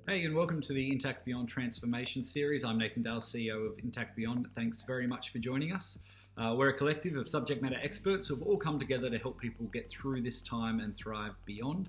Hey, and welcome to the Intact Beyond Transformation Series. I'm Nathan Dale, CEO of Intact Beyond. Thanks very much for joining us. We're a collective of subject matter experts who have all come together to help people get through this time and thrive beyond.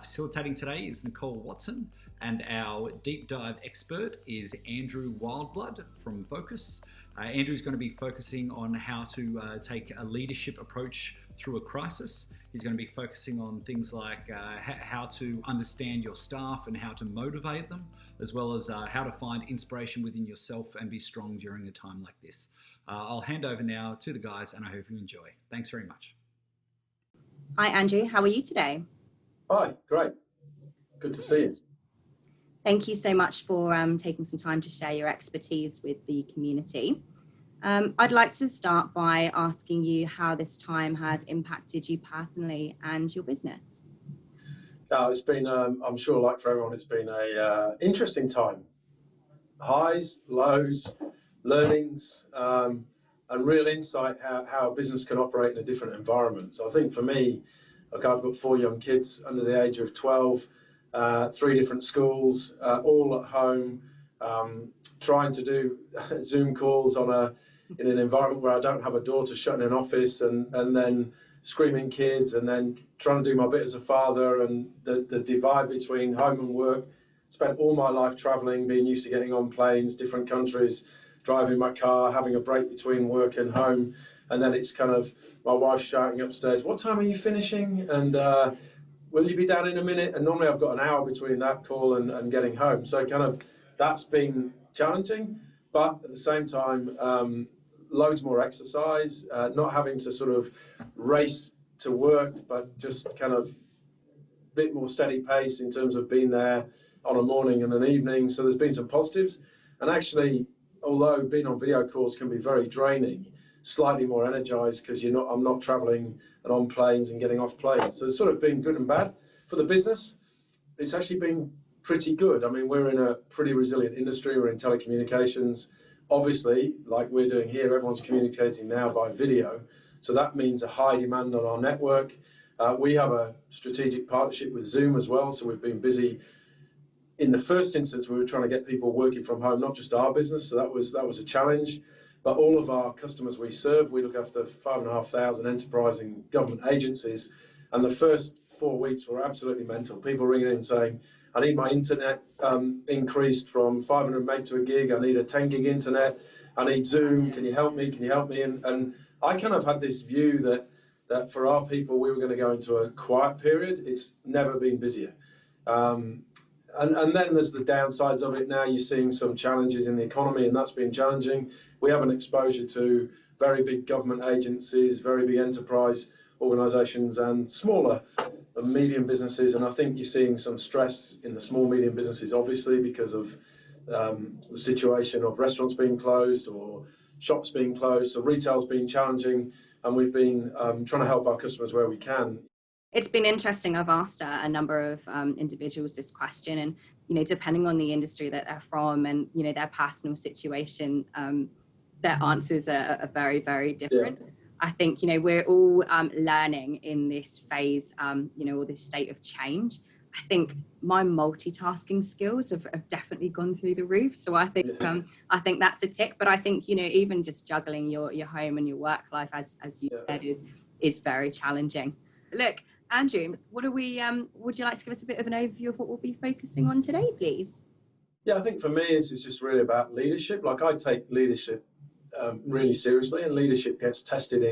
Facilitating today is Nicole Watson, and our deep dive expert is Andrew Wildblood from Vocus. Andrew's going to be focusing on how to take a leadership approach through a crisis. He's going to be focusing on things like how to understand your staff and how to motivate them, as well as how to find inspiration within yourself and be strong during a time like this. I'll hand over now to the guys, and I hope you enjoy. Thanks very much. Hi, Andrew. How are you today? Hi, great. Good to see you. Thank you so much for taking some time to share your expertise with the community. I'd like to start by asking you how this time has impacted you personally and your business. It's been, I'm sure like for everyone, it's been a interesting time. Highs, lows, learnings, and real insight how a business can operate in a different environment. So I think for me, like I've got 4 young kids under the age of 12, 3 different schools, all at home, trying to do Zoom calls in an environment where I don't have a daughter shut in an office and then screaming kids, and then trying to do my bit as a father, and the divide between home and work. Spent all my life traveling, being used to getting on planes, different countries, driving my car, having a break between work and home. And then it's kind of my wife shouting upstairs, "What time are you finishing? And will you be down in a minute?" And normally I've got an hour between that call and getting home. So kind of that's been challenging, but at the same time, loads more exercise, not having to sort of race to work, but just kind of a bit more steady pace in terms of being there on a morning and an evening. So there's been some positives. And actually, although being on video calls can be very draining, slightly more energized because I'm not traveling and on planes and getting off planes. So it's sort of been good and bad. For the business, it's actually been pretty good. I mean, we're in a pretty resilient industry. We're in telecommunications. Obviously, like we're doing here, everyone's communicating now by video. So that means a high demand on our network. We have a strategic partnership with Zoom as well. So we've been busy. In the first instance, we were trying to get people working from home, not just our business. So that was a challenge. But all of our customers we serve, we look after 5,500 enterprise and government agencies. And the first 4 weeks were absolutely mental. People ringing in saying, "I need my internet increased from 500 meg to a gig. I need a 10 gig internet. I need Zoom. Can you help me? Can you help me?" And I kind of had this view that for our people, we were going to go into a quiet period. It's never been busier. And then there's the downsides of it now. You're seeing some challenges in the economy, and that's been challenging. We have an exposure to very big government agencies, very big enterprise organisations, and smaller and medium businesses. And I think you're seeing some stress in the small, medium businesses, obviously, because of the situation of restaurants being closed or shops being closed. So retail's been challenging, and we've been trying to help our customers where we can. It's been interesting. I've asked a number of individuals this question, and depending on the industry that they're from and their personal situation, their answers are very, very different. Yeah. I think we're all learning in this phase, or this state of change. I think my multitasking skills have definitely gone through the roof. So I think that's a tick. But I think even just juggling your home and your work life, as you said, is very challenging. Look, Andrew, would you like to give us a bit of an overview of what we'll be focusing on today, please? Yeah, I think for me, it's just really about leadership. Like I take leadership really seriously, and leadership gets tested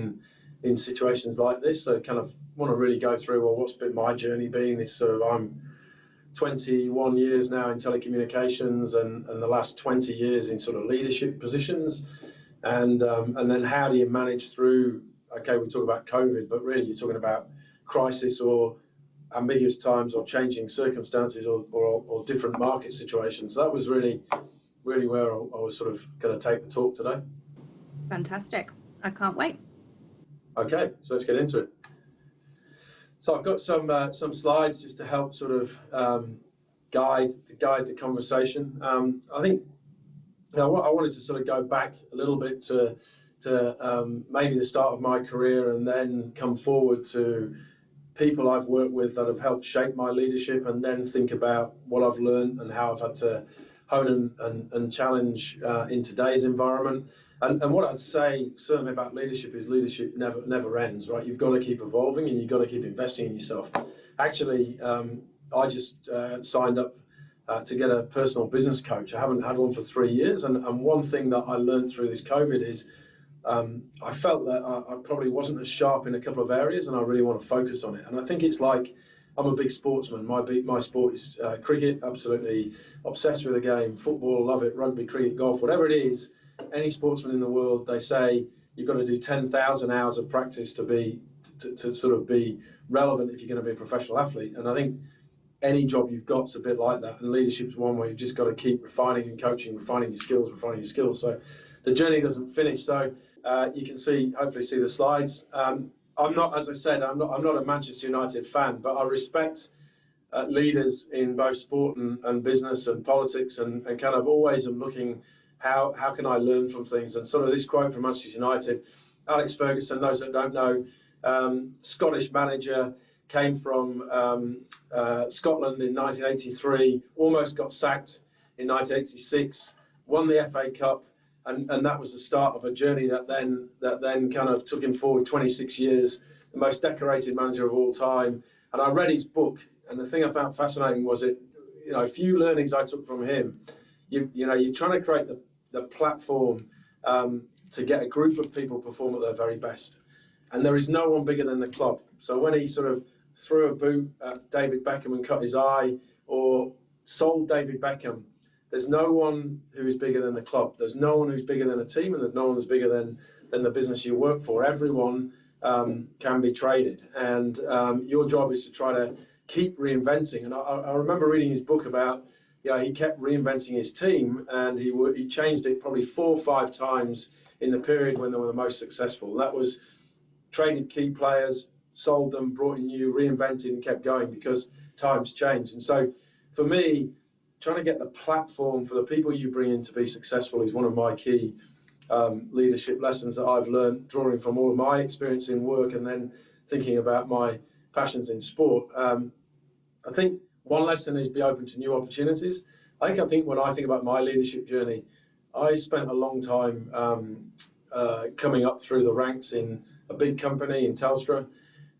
in situations like this. So kind of want to really go through, well, what's been my journey been? Is sort of I'm 21 years now in telecommunications, and the last 20 years in sort of leadership positions. And then how do you manage through, okay, we talk about COVID, but really you're talking about crisis or ambiguous times or changing circumstances or different market situations. So that was really where I was sort of going to take the talk today. Fantastic. I can't wait. Okay, so let's get into it. So I've got some slides just to help sort of guide the conversation. I think I wanted to sort of go back a little bit to maybe the start of my career and then come forward to people I've worked with that have helped shape my leadership, and then think about what I've learned and how I've had to hone and challenge in today's environment. And what I'd say certainly about leadership is leadership never ends, right? You've got to keep evolving and you've got to keep investing in yourself. Actually, I just signed up to get a personal business coach. I haven't had one for 3 years. And one thing that I learned through this COVID is I felt that I probably wasn't as sharp in a couple of areas, and I really want to focus on it. And I think it's like, I'm a big sportsman. My sport is cricket, absolutely obsessed with the game. Football, love it. Rugby, cricket, golf, whatever it is. Any sportsman in the world, they say you've got to do 10,000 hours of practice to sort of be relevant if you're going to be a professional athlete. And I think any job you've got is a bit like that. And leadership's one where you've just got to keep refining and coaching, refining your skills. So the journey doesn't finish. So you can hopefully see the slides. I'm not, as I said, I'm not a Manchester United fan, but I respect leaders in both sport and business and politics, and kind of always am looking how can I learn from things. And sort of this quote from Manchester United, Alex Ferguson, those that don't know, Scottish manager, came from Scotland in 1983, almost got sacked in 1986, won the FA Cup, and that was the start of a journey that then kind of took him forward 26 years, the most decorated manager of all time. And I read his book, and the thing I found fascinating was a few learnings I took from him. You're trying to create the platform to get a group of people perform at their very best. And there is no one bigger than the club. So when he sort of threw a boot at David Beckham and cut his eye, or sold David Beckham, there's no one who is bigger than the club. There's no one who's bigger than a team, and there's no one who's bigger than the business you work for. Everyone can be traded, and your job is to try to keep reinventing. And I remember reading his book about, he kept reinventing his team, and he changed it probably 4 or 5 times in the period when they were the most successful. That was traded key players, sold them, brought in new, reinvented, and kept going because times change. And so for me, trying to get the platform for the people you bring in to be successful is one of my key leadership lessons that I've learned, drawing from all of my experience in work and then thinking about my passions in sport. I think one lesson is be open to new opportunities. I think when I think about my leadership journey, I spent a long time coming up through the ranks in a big company in Telstra.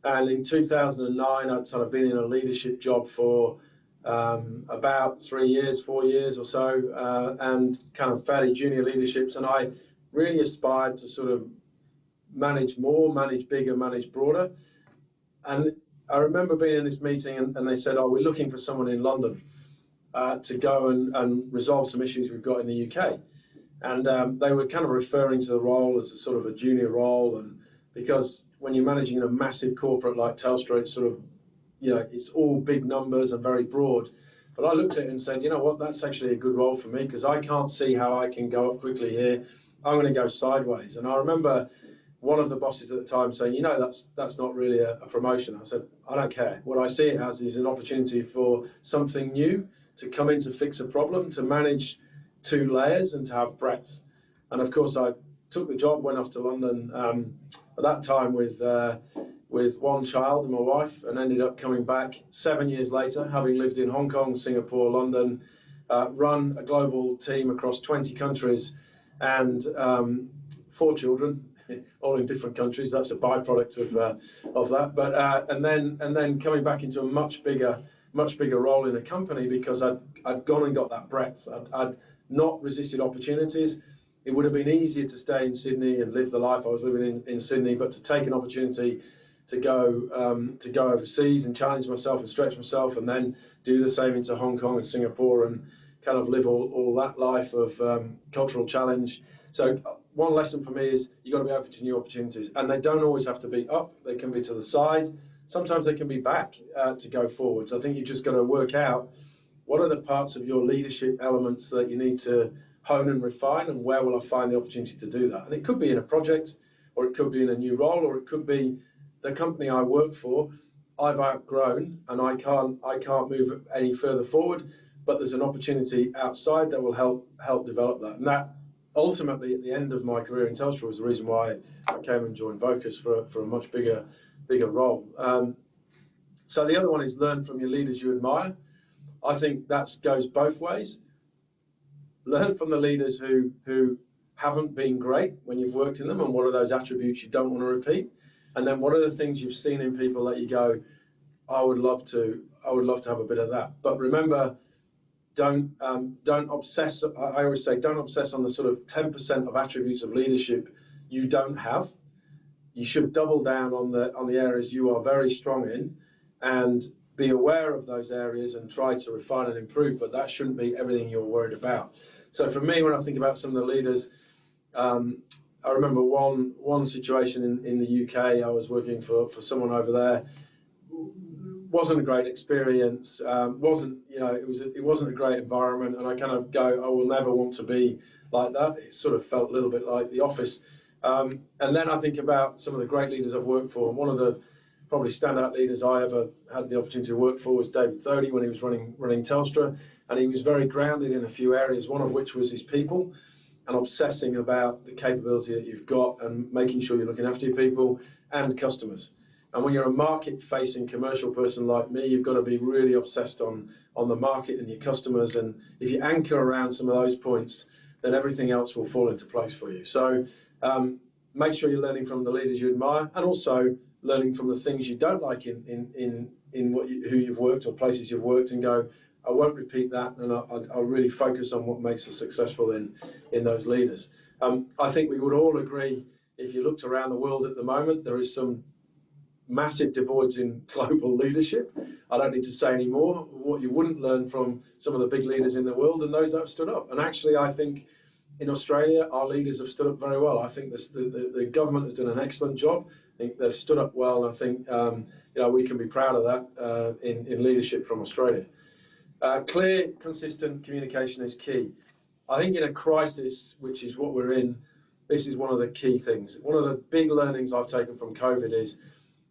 And in 2009, I'd sort of been in a leadership job for about 3 years, 4 years or so, and kind of fairly junior leaderships. And I really aspired to sort of manage more, manage bigger, manage broader. And I remember being in this meeting and they said, we're looking for someone in London to go and resolve some issues we've got in the UK. And they were kind of referring to the role as a sort of a junior role. And because when you're managing a massive corporate like Telstra, it's sort of, it's all big numbers and very broad. But I looked at it and said, you know what, that's actually a good role for me because I can't see how I can go up quickly here. I'm going to go sideways. And I remember one of the bosses at the time saying, that's not really a promotion. I said, I don't care. What I see it as is an opportunity for something new, to come in to fix a problem, to manage 2 layers and to have breadth. And of course, I took the job, went off to London at that time with 1 child and my wife, and ended up coming back 7 years later, having lived in Hong Kong, Singapore, London, run a global team across 20 countries and 4 children, all in different countries. That's a byproduct of that. But and then coming back into a much bigger role in a company because I'd gone and got that breadth. I'd not resisted opportunities. It would have been easier to stay in Sydney and live the life I was living in Sydney, but to take an opportunity to go overseas and challenge myself and stretch myself, and then do the same into Hong Kong and Singapore and kind of live all that life of cultural challenge. So one lesson for me is you've got to be open to new opportunities, and they don't always have to be up. They can be to the side. Sometimes they can be back to go forwards. I think you just got to work out what are the parts of your leadership elements that you need to hone and refine, and where will I find the opportunity to do that? And it could be in a project, or it could be in a new role, or it could be the company I work for, I've outgrown and I can't move any further forward, but there's an opportunity outside that will help develop that. And that ultimately at the end of my career in Telstra was the reason why I came and joined Vocus for a much bigger role. So the other one is learn from your leaders you admire. I think that goes both ways. Learn from the leaders who haven't been great when you've worked in them, and what are those attributes you don't want to repeat, and then what are the things you've seen in people that you go, I would love to have a bit of that. But remember, don't obsess. I always say, don't obsess on the sort of 10% of attributes of leadership you don't have. You should double down on the areas you are very strong in, and be aware of those areas and try to refine and improve. But that shouldn't be everything you're worried about. So for me, when I think about some of the leaders, I remember one situation in the UK. I was working for someone over there. Wasn't a great experience. It wasn't a great environment, and I kind of go, I will never want to be like that. It sort of felt a little bit like The Office. And then I think about some of the great leaders I've worked for, and one of the probably standout leaders I ever had the opportunity to work for was David Thodey when he was running Telstra, and he was very grounded in a few areas, one of which was his people, and obsessing about the capability that you've got and making sure you're looking after your people and customers. And when you're a market-facing commercial person like me, you've got to be really obsessed on the market and your customers. And if you anchor around some of those points, then everything else will fall into place for you. So make sure you're learning from the leaders you admire, and also learning from the things you don't like in who you've worked or places you've worked, and go, I won't repeat that, and I'll really focus on what makes us successful in those leaders. I think we would all agree, if you looked around the world at the moment, there is some massive divides in global leadership. I don't need to say any more. What you wouldn't learn from some of the big leaders in the world and those that have stood up. And actually, I think in Australia, our leaders have stood up very well. I think the government has done an excellent job. I think they've stood up well, and I think we can be proud of that in leadership from Australia. Clear, consistent communication is key. I think in a crisis, which is what we're in, this is one of the key things. One of the big learnings I've taken from COVID is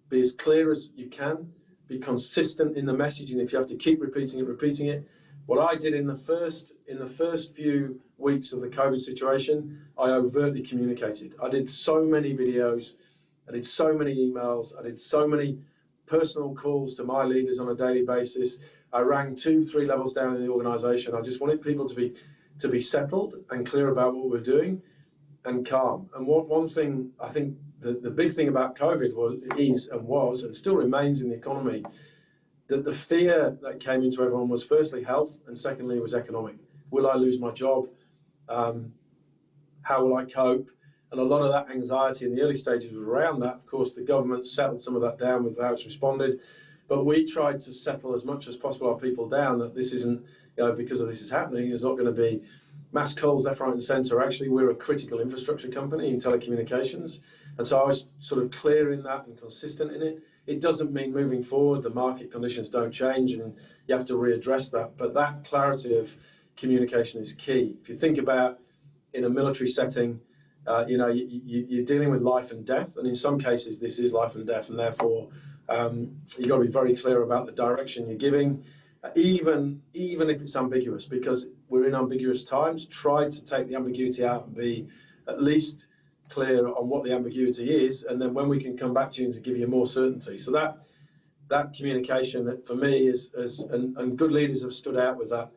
be as clear as you can, be consistent in the message, and if you have to keep repeating it. What I did in the first few weeks of the COVID situation, I overtly communicated. I did so many videos, I did so many emails, I did so many personal calls to my leaders on a daily basis. I rang 2-3 levels down in the organisation. I just wanted people to be settled and clear about what we're doing and calm. And one thing, I think the big thing about COVID was and still remains in the economy, that the fear that came into everyone was firstly health, and secondly was economic. Will I lose my job? How will I cope? And a lot of that anxiety in the early stages was around that. Of course, the government settled some of that down with how it's responded. But we tried to settle as much as possible our people down, that this isn't, because of this is happening, there's not going to be mass calls left, right and centre. Actually, we're a critical infrastructure company in telecommunications. And so I was sort of clear in that and consistent in it. It doesn't mean moving forward, the market conditions don't change and you have to readdress that. But that clarity of communication is key. If you think about in a military setting, you're dealing with life and death. And in some cases, this is life and death. And therefore, you've got to be very clear about the direction you're giving, even if it's ambiguous, because we're in ambiguous times. Try to take the ambiguity out and be at least clear on what the ambiguity is, and then when we can come back to you and to give you more certainty. So that communication for me is and good leaders have stood out with that.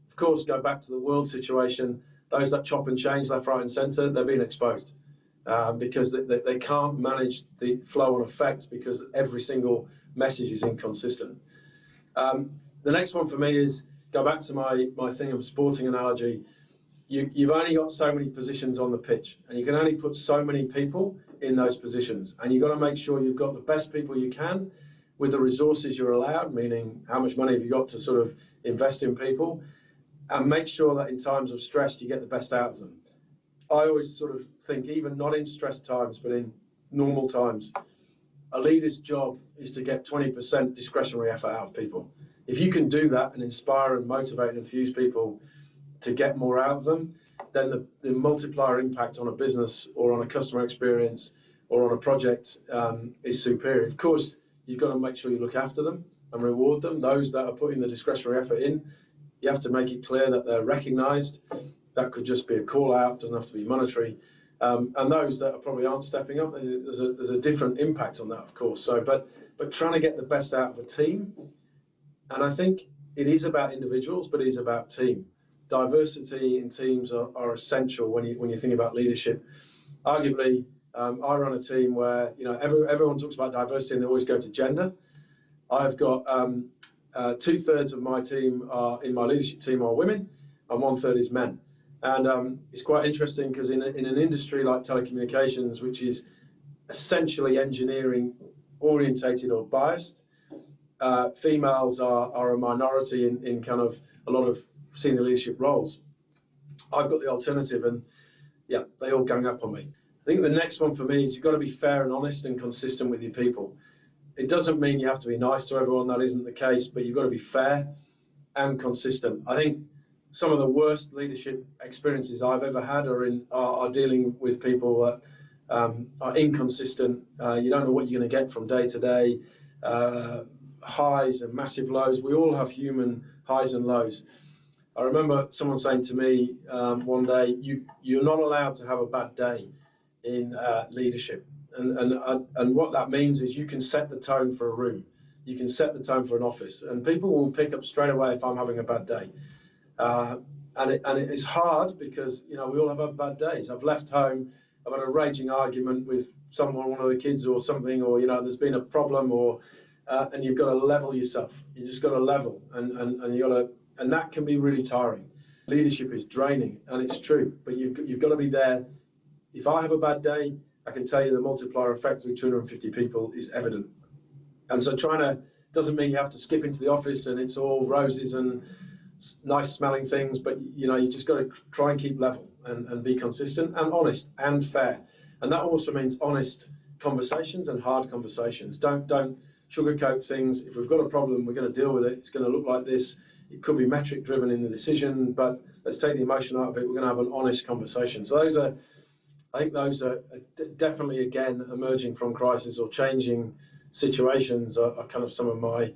Of course, go back to the world situation. Those that chop and change left, right and centre, they're being exposed because they can't manage the flow and effect because every single message is inconsistent. The next one for me is, go back to my thing of sporting analogy. You've only got so many positions on the pitch, and you can only put so many people in those positions. And you've got to make sure you've got the best people you can with the resources you're allowed, meaning how much money have you got to sort of invest in people, and make sure that in times of stress, you get the best out of them. I always sort of think, even not in stress times, but in normal times, a leader's job is to get 20% discretionary effort out of people. If you can do that and inspire and motivate and infuse people to get more out of them, then the multiplier impact on a business or on a customer experience or on a project is superior. Of course, you've got to make sure you look after them and reward them. Those that are putting the discretionary effort in, you have to make it clear that they're recognised. That could just be a call out, doesn't have to be monetary. And those that probably aren't stepping up, there's a different impact on that, of course. So, but but trying to get the best out of a team. And I think it is about individuals, but it is about team. Diversity in teams are essential when you think about leadership. Arguably, I run a team where everyone talks about diversity and they always go to gender. I've got 2/3 of my team in my leadership team are women, and 1/3 is men. And it's quite interesting because in an industry like telecommunications, which is essentially engineering orientated or biased, females are a minority in kind of a lot of senior leadership roles. I've got the alternative, and yeah, they all gang up on me. I think the next one for me is you've got to be fair and honest and consistent with your people. It doesn't mean you have to be nice to everyone, that isn't the case, but you've got to be fair and consistent. I think some of the worst leadership experiences I've ever had are dealing with people that are inconsistent. You don't know what you're going to get from day to day, highs and massive lows. We all have human highs and lows. I remember someone saying to me one day, you're not allowed to have a bad day in leadership. And what that means is you can set the tone for a room. You can set the tone for an office. And people will pick up straight away if I'm having a bad day. And it's hard because, we all have bad days. I've left home, I've had a raging argument with someone, one of the kids or something, or, there's been a problem, or and you've got to level yourself. You just got to level, and you got to, and that can be really tiring. Leadership is draining, and it's true, but you've got to be there. If I have a bad day, I can tell you the multiplier effect through 250 people is evident. And so doesn't mean you have to skip into the office and it's all roses and nice smelling things, but you just got to try and keep level and be consistent and honest and fair. And that also means honest conversations and hard conversations. Don't sugarcoat things. If we've got a problem, we're going to deal with it. It's going to look like this. It could be metric driven in the decision, but let's take the emotion out of it. We're going to have an honest conversation. So I think those are definitely, again, emerging from crisis or changing situations are kind of some of my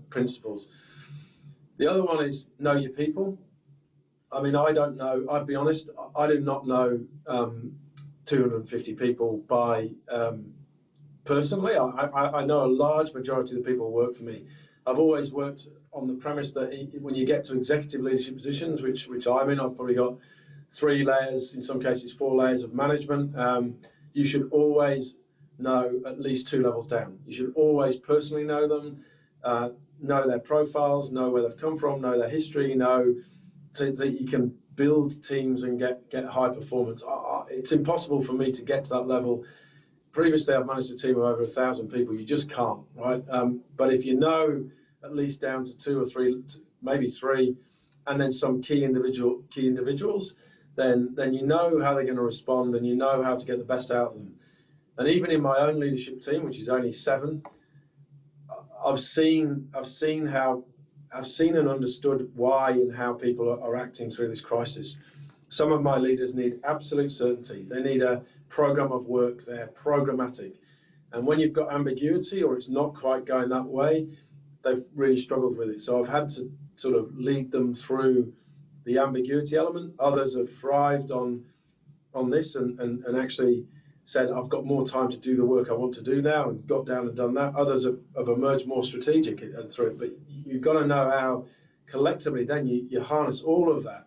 principles. The other one is know your people. I mean, I don't know, I'll be honest, I do not know 250 people by personally. I know a large majority of the people who work for me. I've always worked on the premise that when you get to executive leadership positions, which I'm in, I've probably got 3 layers, in some cases 4 layers of management. You should always know at least 2 levels down. You should always personally know them, know their profiles, know where they've come from, know their history, know so that you can build teams and get high performance. It's impossible for me to get to that level. Previously, I've managed a team of over 1,000 people. You just can't, right? But if you know at least down to 2 or 3, maybe 3, and then some key individuals, then you know how they're going to respond and you know how to get the best out of them. And even in my own leadership team, which is only 7, I've seen and understood why and how people are acting through this crisis. Some of my leaders need absolute certainty. They need a program of work. They're programmatic. And when you've got ambiguity or it's not quite going that way, they've really struggled with it. So I've had to sort of lead them through the ambiguity element. Others have thrived on this and actually said, I've got more time to do the work I want to do now, and got down and done that. Others have emerged more strategic through it. But you've got to know how collectively then you harness all of that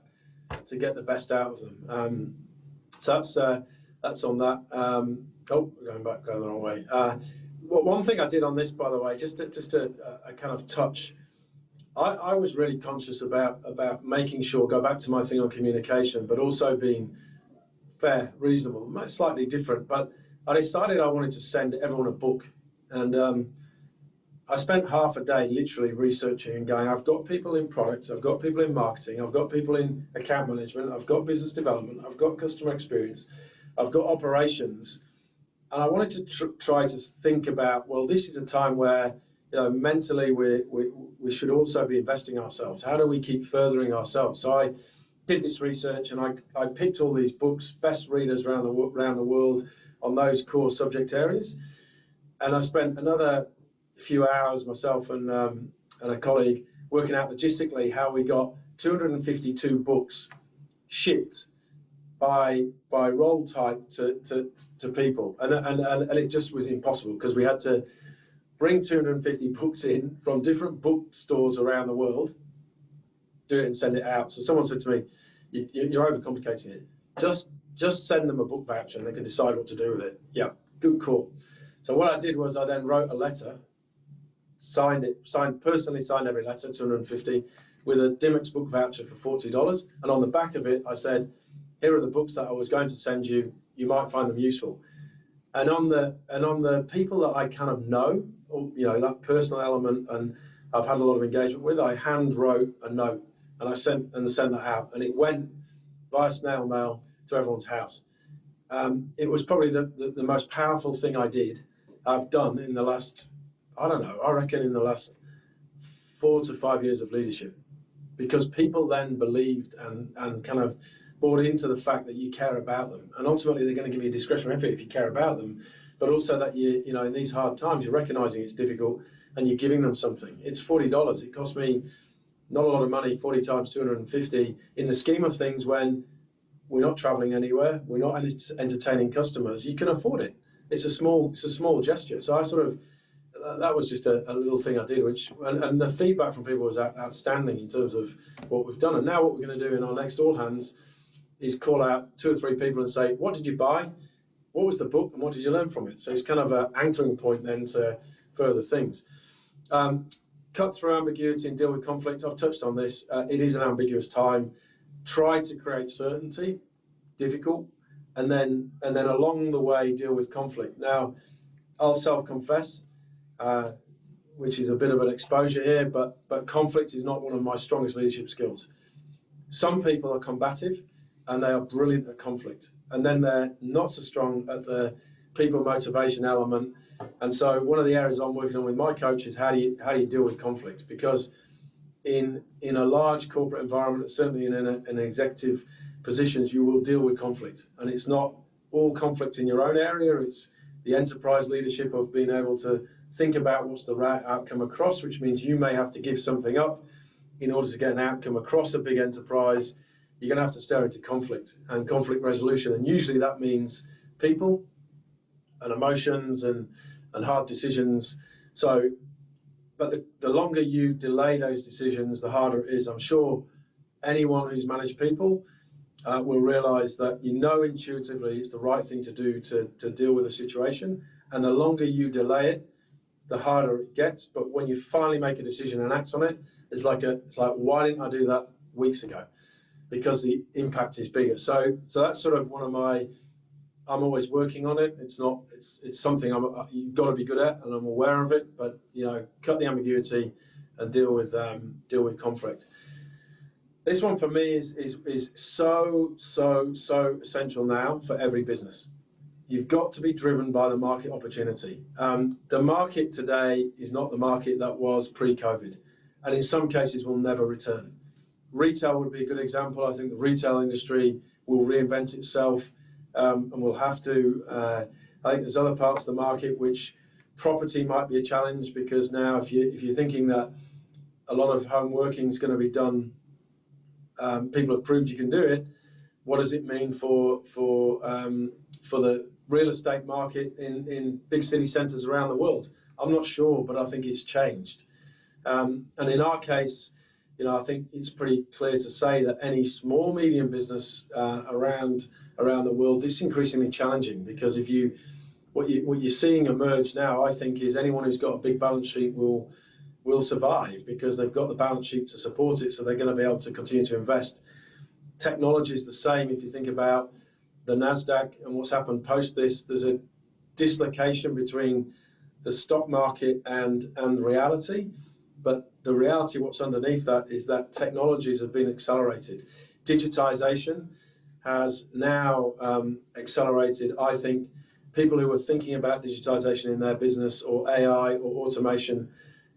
to get the best out of them. So that's on that. Going the wrong way. One thing I did on this, by the way, just a kind of touch. I was really conscious about making sure, go back to my thing on communication, but also being fair, reasonable, slightly different. But I decided I wanted to send everyone a book. And I spent half a day literally researching and going, I've got people in product, I've got people in marketing, I've got people in account management, I've got business development, I've got customer experience, I've got operations. And I wanted to try to think about, well, this is a time where mentally we should also be investing in ourselves. How do we keep furthering ourselves? So I did this research and I picked all these books, best readers around the world on those core subject areas. And I spent another few hours, myself and a colleague, working out logistically how we got 252 books shipped by role type to people. And it just was impossible because we had to bring 250 books in from different bookstores around the world, do it and send it out. So someone said to me, you're overcomplicating it. Just send them a book voucher and they can decide what to do with it. Yeah, good call. So what I did was I then wrote a letter, personally signed every letter, 250, with a Dimmock's book voucher for $40. And on the back of it, I said, here are the books that I was going to send you. You might find them useful. And on the people that I kind of know, or, you know, that personal element, and I've had a lot of engagement with, I hand wrote a note and I sent that out, and it went via snail mail to everyone's house. It was probably the most powerful thing I've done in the last, I don't know, I reckon in the last 4 to 5 years of leadership, because people then believed and kind of bought into the fact that you care about them, and ultimately they're going to give you discretionary effort if you care about them, but also that you know, in these hard times, you're recognizing it's difficult and you're giving them something. It's $40. It cost me not a lot of money, 40 times 250 in the scheme of things. When we're not traveling anywhere, we're not entertaining customers, you can afford it. It's a small gesture. So I sort of, that was just a little thing I did, and the feedback from people was outstanding in terms of what we've done. And now what we're going to do in our next all hands is call out 2 or 3 people and say, what did you buy? What was the book? And what did you learn from it? So it's kind of an anchoring point then to further things. Cut through ambiguity and deal with conflict. I've touched on this. It is an ambiguous time. Try to create certainty, difficult, and then along the way deal with conflict. Now, I'll self-confess, which is a bit of an exposure here, but conflict is not one of my strongest leadership skills. Some people are combative and they are brilliant at conflict, and then they're not so strong at the people motivation element. And so one of the areas I'm working on with my coach is how do you deal with conflict? Because in a large corporate environment, certainly in executive positions, you will deal with conflict, and it's not all conflict in your own area. It's the enterprise leadership of being able to think about what's the right outcome across, which means you may have to give something up in order to get an outcome across a big enterprise. You're going to have to stare into conflict and conflict resolution, and usually that means people and emotions and hard decisions. So, but the longer you delay those decisions, the harder it is. I'm sure anyone who's managed people will realize that you know intuitively it's the right thing to do to deal with a situation, and the longer you delay it, the harder it gets. But when you finally make a decision and act on it, it's like why didn't I do that weeks ago? Because the impact is bigger. So that's sort of one of my, I'm always working on it. It's something you've got to be good at, and I'm aware of it. But you know, cut the ambiguity and deal with conflict. This one for me is so essential now for every business. You've got to be driven by the market opportunity. The market today is not the market that was pre-COVID, and in some cases will never return. Retail would be a good example. I think the retail industry will reinvent itself, and we'll have to. I think there's other parts of the market which property might be a challenge, because now if you're thinking that a lot of home working is going to be done, people have proved you can do it. What does it mean for the real estate market in big city centres around the world? I'm not sure, but I think it's changed. And in our case, you know, I think it's pretty clear to say that any small, medium business around the world, it's increasingly challenging, because what you're seeing emerge now, I think, is anyone who's got a big balance sheet will survive, because they've got the balance sheet to support it, so they're going to be able to continue to invest. Technology is the same. If you think about the NASDAQ and what's happened post this, there's a dislocation between the stock market and reality. But the reality, what's underneath that, is that technologies have been accelerated. Digitization has now accelerated. I think people who are thinking about digitization in their business, or AI or automation,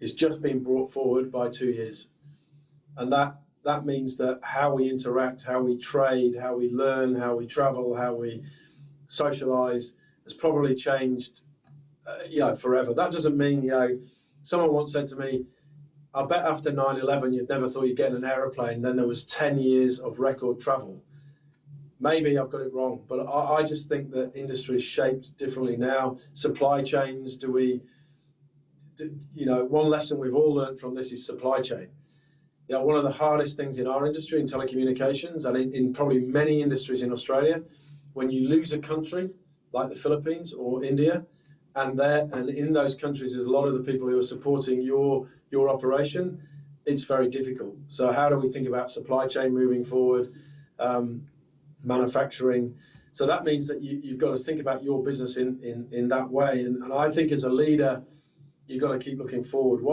is just being brought forward by 2 years. And that means that how we interact, how we trade, how we learn, how we travel, how we socialize has probably changed forever. That doesn't mean, someone once said to me, I bet after 9/11 you'd never thought you'd get in an aeroplane, then there was 10 years of record travel. Maybe I've got it wrong, but I just think that industry is shaped differently now. Supply chains, do one lesson we've all learned from this is supply chain. One of the hardest things in our industry, in telecommunications, and in probably many industries in Australia, when you lose a country like the Philippines or India, and in those countries there's a lot of the people who are supporting your operation, it's very difficult. So how do we think about supply chain moving forward, manufacturing? So that means that you've got to think about your business in that way. And I think as a leader, you've got to keep looking forward.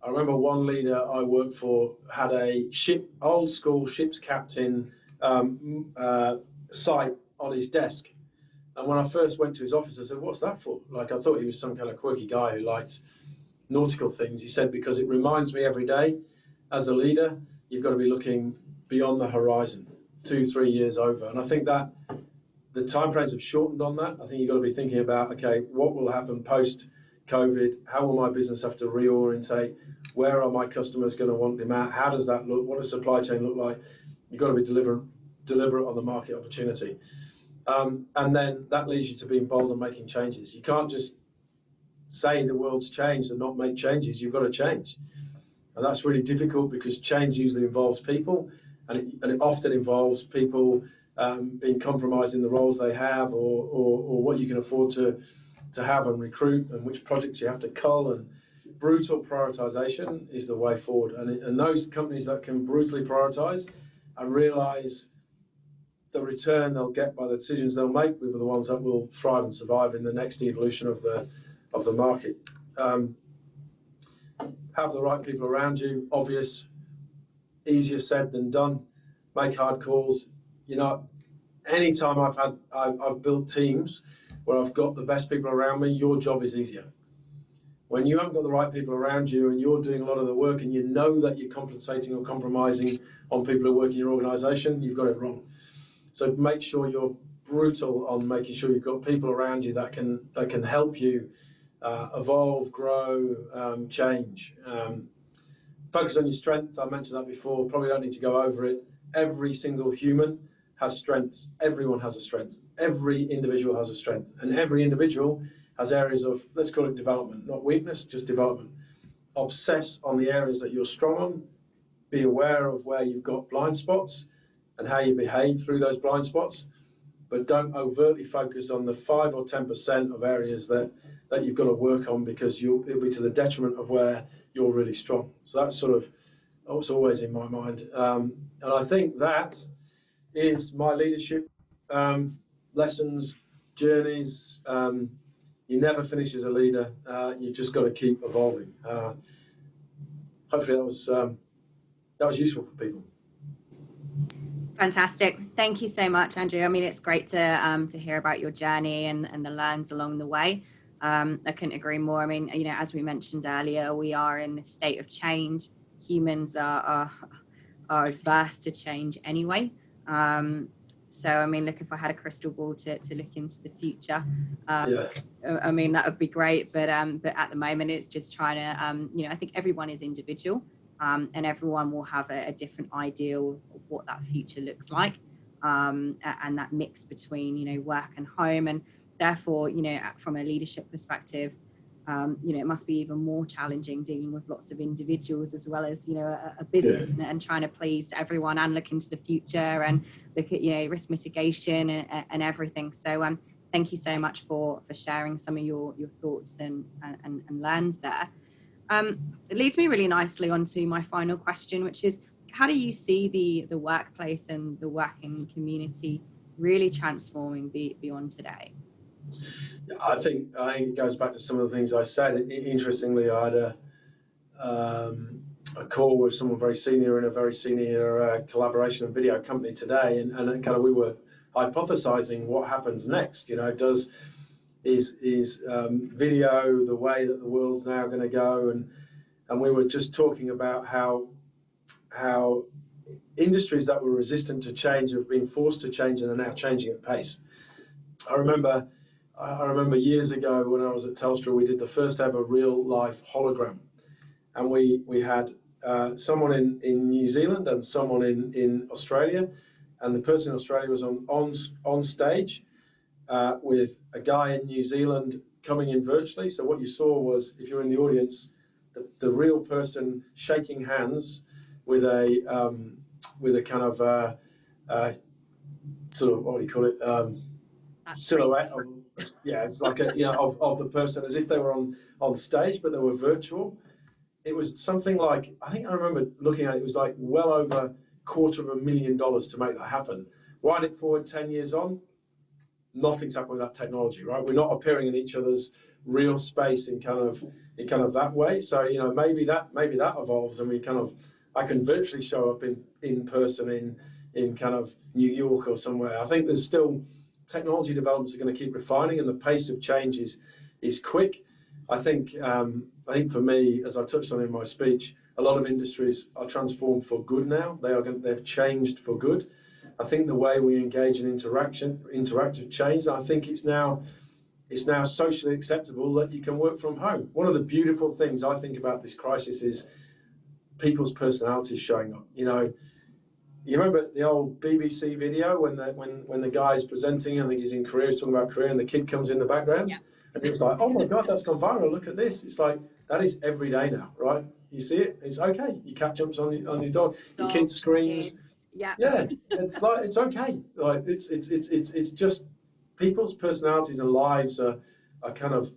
I remember one leader I worked for had a old school ship's captain site on his desk. And when I first went to his office, I said, "What's that for?" Like, I thought he was some kind of quirky guy who liked nautical things. He said, "Because it reminds me every day, as a leader, you've got to be looking beyond the horizon, 2-3 years over." And I think that the timeframes have shortened on that. I think you've got to be thinking about, okay, what will happen post-COVID? How will my business have to reorientate? Where are my customers going to want them at? How does that look? What does supply chain look like? You've got to be deliberate on the market opportunity. And then that leads you to being bold and making changes. You can't just say the world's changed and not make changes. You've got to change. And that's really difficult because change usually involves people, and it often involves people being compromised in the roles they have, or what you can afford to have and recruit, and which projects you have to cull. And brutal prioritization is the way forward. And those companies that can brutally prioritize and realize the return they'll get by the decisions they'll make will be the ones that will thrive and survive in the next evolution of the market. Have the right people around you. Obvious, easier said than done. Make hard calls. Anytime I've built teams where I've got the best people around me, your job is easier. When you haven't got the right people around you and you're doing a lot of the work and you know that you're compensating or compromising on people who work in your organization, you've got it wrong. So make sure you're brutal on making sure you've got people around you that can help you evolve, grow, change. Focus on your strength. I mentioned that before. Probably don't need to go over it. Every single human has strengths. Everyone has a strength. Every individual has a strength. And every individual has areas of, let's call it development, not weakness, just development. Obsess on the areas that you're strong on. Be aware of where you've got blind spots and how you behave through those blind spots. But don't overtly focus on the 5 or 10% of areas that you've got to work on, because it'll be to the detriment of where you're really strong. So that's sort of what's always in my mind. And I think that is my leadership lessons, journeys. You never finish as a leader. You just got to keep evolving. Hopefully that was useful for people. Fantastic. Thank you so much, Andrew. I mean, it's great to hear about your journey and the learns along the way. I couldn't agree more. I mean, as we mentioned earlier, we are in a state of change. Humans are adverse to change anyway. So, I mean, look, if I had a crystal ball to look into the future, I mean, that would be great. But at the moment, it's just trying to, I think everyone is individual. And everyone will have a different ideal of what that future looks like, and that mix between, work and home. And therefore, from a leadership perspective, it must be even more challenging dealing with lots of individuals as well as, a business, and trying to please everyone and look into the future and look at, risk mitigation and everything. So thank you so much for sharing some of your thoughts and learns there. It leads me really nicely onto my final question, which is, how do you see the workplace and the working community really transforming beyond today? I think it goes back to some of the things I said. Interestingly, I had a call with someone very senior in a very senior collaboration and video company today, and kind of we were hypothesizing what happens next. Is video the way that the world's now going to go? And we were just talking about how industries that were resistant to change have been forced to change and are now changing at pace. I remember years ago when I was at Telstra, we did the first ever real life hologram, and we had someone in New Zealand and someone in Australia, and the person in Australia was on stage with a guy in New Zealand coming in virtually. So what you saw was, if you're in the audience, the real person shaking hands with a kind of sort of, what do you call it, silhouette of, it's like of the person as if they were on stage, but they were virtual. It was something like, I think I remember looking at it, it was like well over $250,000 to make that happen. Wind it forward 10 years on, nothing's happened with that technology, right? We're not appearing in each other's real space in kind of that way. So maybe that evolves, and I can virtually show up in person in kind of New York or somewhere. I think there's still technology developments are going to keep refining, and the pace of change is quick. I think for me, as I touched on in my speech, a lot of industries are transformed for good now. They've changed for good. I think the way we engage in interactive change, I think it's now socially acceptable that you can work from home. One of the beautiful things I think about this crisis is people's personalities showing up. You remember the old BBC video when the guy's presenting, I think he's in Korea, he's talking about Korea, and the kid comes in the background, and it's like, oh my God, that's gone viral. Look at this. It's like, that is every day now, right? You see it, it's okay. Your cat jumps on your dog, your kid screams. Yeah, it's like, it's okay. Like it's just people's personalities and lives are kind of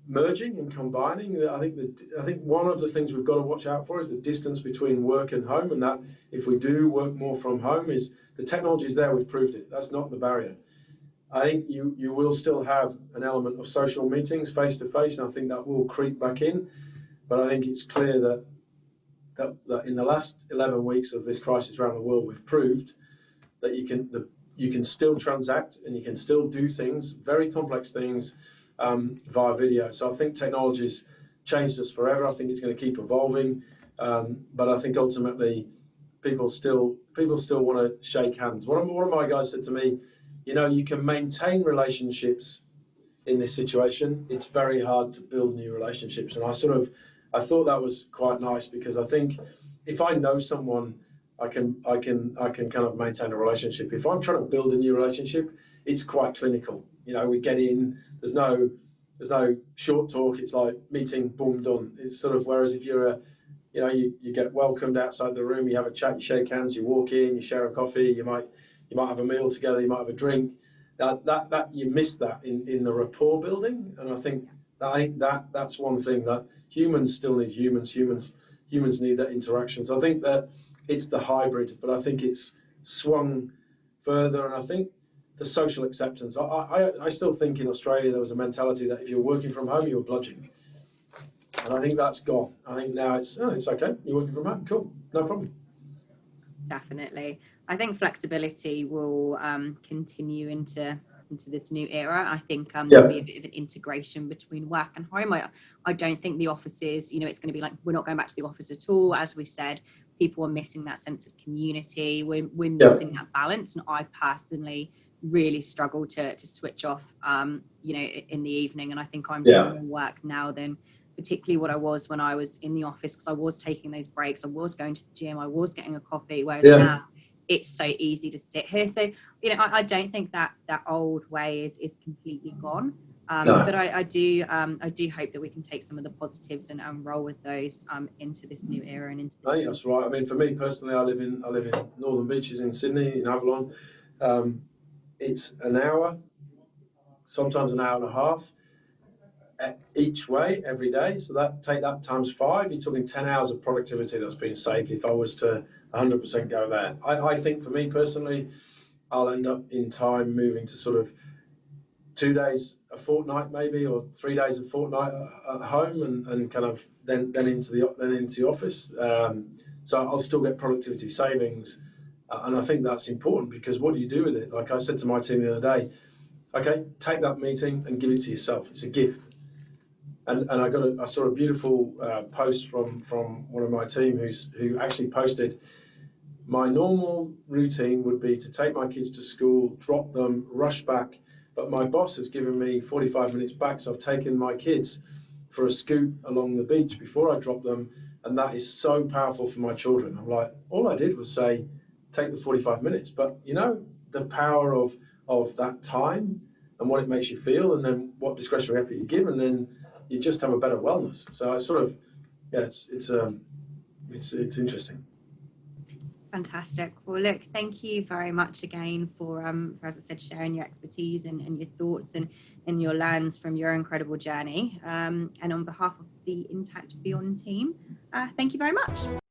merging and combining. I think one of the things we've got to watch out for is the distance between work and home, and that if we do work more from home, is the technology is there. We've proved it. That's not the barrier. I think you will still have an element of social meetings face to face, and I think that will creep back in. But I think it's clear that in the last 11 weeks of this crisis around the world, we've proved that you can still transact and you can still do things, very complex things, via video. So I think technology's changed us forever. I think it's going to keep evolving, but I think ultimately people still want to shake hands. One of my guys said to me, you can maintain relationships in this situation. It's very hard to build new relationships, and I thought that was quite nice, because I think if I know someone, I can kind of maintain a relationship. If I'm trying to build a new relationship, it's quite clinical. We get in, there's no short talk. It's like meeting, boom, done. It's sort of, whereas if you're you get welcomed outside the room, you have a chat, you shake hands, you walk in, you share a coffee, you might have a meal together, you might have a drink. That you miss that in the rapport building, and I think that's one thing that humans still need. Humans need that interaction. So I think that it's the hybrid, but I think it's swung further, and I think the social acceptance. I still think in Australia there was a mentality that if you're working from home, you were bludgeoning, and I think that's gone. I think now it's okay. You're working from home, cool, no problem. Definitely, I think flexibility will continue into this new era. I think there'll be a bit of an integration between work and home. I don't think the offices, it's going to be like, we're not going back to the office at all. As we said, people are missing that sense of community. We're missing that balance, and I personally really struggle to switch off in the evening, and I think I'm doing more work now than particularly what I was when I was in the office, because I was taking those breaks, I was going to the gym, I was getting a coffee, whereas now it's so easy to sit here. So I don't think that old way is completely gone, but I do hope that we can take some of the positives and roll with those into this new era and into. I think that's right. I mean, for me personally, I live in Northern Beaches in Sydney, in Avalon. It's an hour, sometimes an hour and a half each way every day. So take that times 5. You're talking 10 hours of productivity that's being saved if I was to 100% go there. I think for me personally, I'll end up in time moving to sort of 2 days a fortnight maybe, or 3 days a fortnight at home, and kind of then into the office. So I'll still get productivity savings, and I think that's important, because what do you do with it? Like I said to my team the other day, okay, take that meeting and give it to yourself. It's a gift. And I saw a beautiful post from one of my team who actually posted, my normal routine would be to take my kids to school, drop them, rush back, but my boss has given me 45 minutes back, so I've taken my kids for a scoot along the beach before I drop them, and that is so powerful for my children. I'm like, all I did was say, take the 45 minutes, but the power of that time. and what it makes you feel, and then what discretionary effort you give, and then you just have a better wellness. So it's sort of, yeah, it's interesting. Fantastic. Well, look, thank you very much again for as I said, sharing your expertise and your thoughts and your learns from your incredible journey. And on behalf of the Intact Beyond team, thank you very much.